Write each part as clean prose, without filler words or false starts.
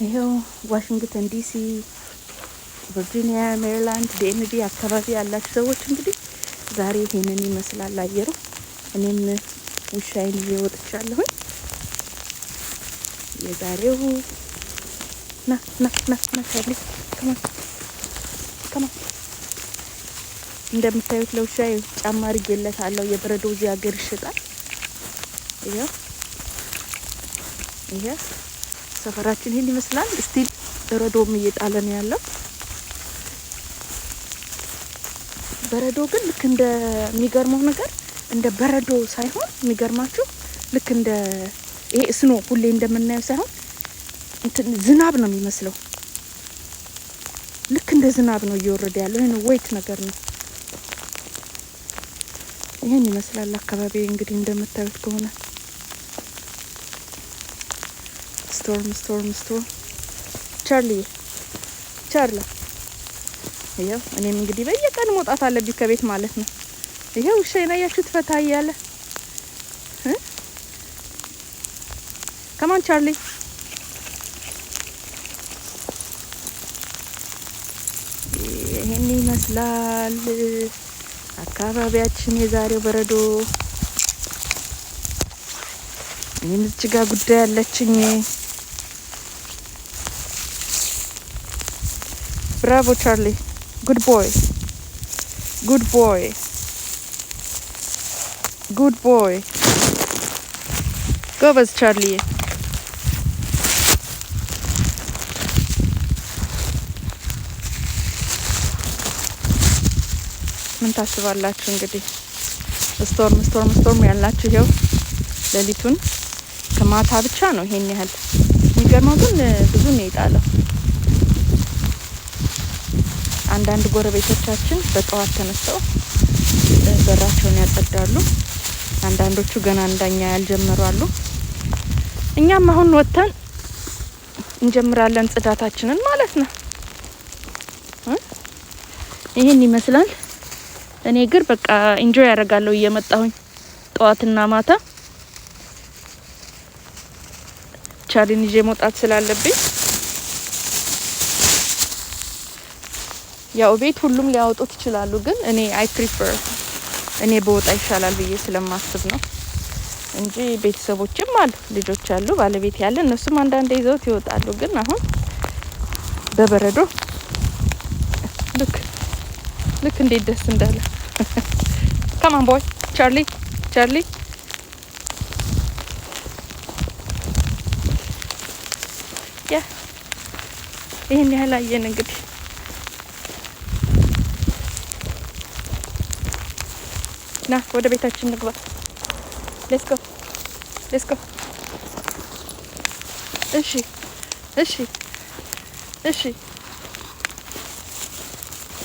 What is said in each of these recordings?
ይሄው ዋሽንግተን ዲሲ፣ ቨርጂኒያ፣ ሜሪላንድ፣ ዲኤምቪ አካባቢ ያላችሁ ሰዎች እንግዲህ ዛሬ ይሄንን ይመስላል አየሩ። እኔም ውሻዬን ይዤ ወጥቻለሁ። የዛሬው ና ካሊ ከማ እንደምታዩት ለውሻዬ ጫማ አድርጌለታለሁ። የበረዶ እዚህ ሀገር ይሸጣል። ይሄ ሰፈራችን ይሄን ይመስላል። ስቲል በረዶም እየጣለ ነው ያለው። በረዶ ግን ልክ እንደሚገርመው ነገር እንደ በረዶ ሳይሆን የሚገርማችሁ ልክ እንደ ይሄ ስኖ ሁሌ እንደምናየው ሳይሆን እንትን ዝናብ ነው የሚመስለው። ልክ እንደ ዝናብ ነው እየወረደ ያለው። ይሄን ዌት ነገር ነው። ይሄን ይመስላል አካባቢ እንግዲህ እንደምታዩት ከሆነ ስቶርም ቻርላ ይሄው እኔም እንግዲህ በየቀን መውጣት አለብኝ ከቤት ማለት ነው። ይሄው ውሻዬን አያችሁት ፈታ እያለ ከማን ቻርሊ ይሄን ይመስላል አካባቢያችን የዛሬው በረዶ። እኔም እዚህ ጋር ጉዳይ ያለችኝ። ብራቮ ቻርሊ፣ ጉድ ቦይ ጎበዝ ቻርሊ። ምን ታስባላችሁ እንግዲህ ስቶርም ያላችሁ ይሄው ሌሊቱን ከማታ ብቻ ነው ይሄን ያህል። የሚገርመው ግን ብዙ ነው የጣለው። አንዳንድ ጎረቤቶቻችን በጠዋት ተነስተው በራቸውን ያጸዳሉ። አንዳንዶቹ ገና እንደኛ ያልጀመሩ አሉ። እኛም አሁን ወጥተን እንጀምራለን ጽዳታችንን ማለት ነው። ይሄን ይመስላል። እኔ ግን በቃ ኢንጆይ ያደርጋለሁ እየመጣሁኝ ጠዋትና ማታ ቻርሊን ይዤ መውጣት ስላለብኝ። ያው ቤት ሁሉም ሊያወጡት ይችላሉ፣ ግን እኔ አይ ፕሪፈር እኔ በወጣ ይሻላል ብዬ ስለማስብ ነው እንጂ ቤተሰቦችም አሉ፣ ልጆች አሉ፣ ባለቤት ያለ እነሱም አንዳንዴ ይዘውት ይወጣሉ። ግን አሁን በበረዶ ልክ እንዴት ደስ እንዳለ። come on boy ቻርሊ ያ ይሄን ያህል አየን እንግዲህ። ና ወደ ቤታችን እንግባ። ሌትስ ጎ። እሺ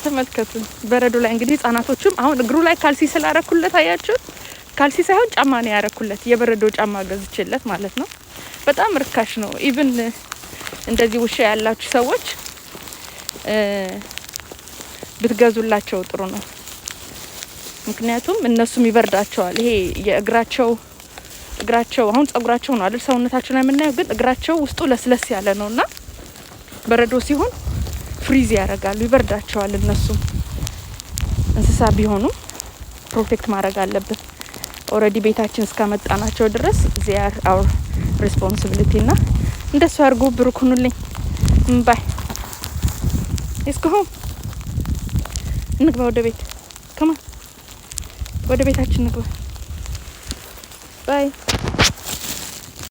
ተመልከቱ። በረዶ ላይ እንግዲህ ህጻናቶቹም አሁን እግሩ ላይ ካልሲ ስላረኩለት አያችሁት። ካልሲ ሳይሆን ጫማ ነው ያረኩለት። የበረዶ ጫማ ገዝቼለት ማለት ነው። በጣም ርካሽ ነው። ኢቭን እንደዚህ ውሻ ያላችሁ ሰዎች ብትገዙላቸው ጥሩ ነው። ምክንያቱም እነሱም ይበርዳቸዋል። ይሄ የእግራቸው አሁን ጸጉራቸው ነው አይደል ሰውነታቸው ላይ የምናየው፣ ግን እግራቸው ውስጡ ለስለስ ያለ ነውና በረዶ ሲሆን ፍሪዝ ያደርጋሉ፣ ይበርዳቸዋል። እነሱም እንስሳ ቢሆኑም ፕሮቴክት ማድረግ አለብን። ኦልሬዲ ቤታችን እስካመጣናቸው ድረስ ዚያር አወር ሬስፖንሲቢሊቲ እና እንደሱ አድርጎ ብሩክኑልኝ። ባይ እስከሆም እንግባ ወደ ቤት። ከማ ወደ ቤታችን እንግባ። ባይ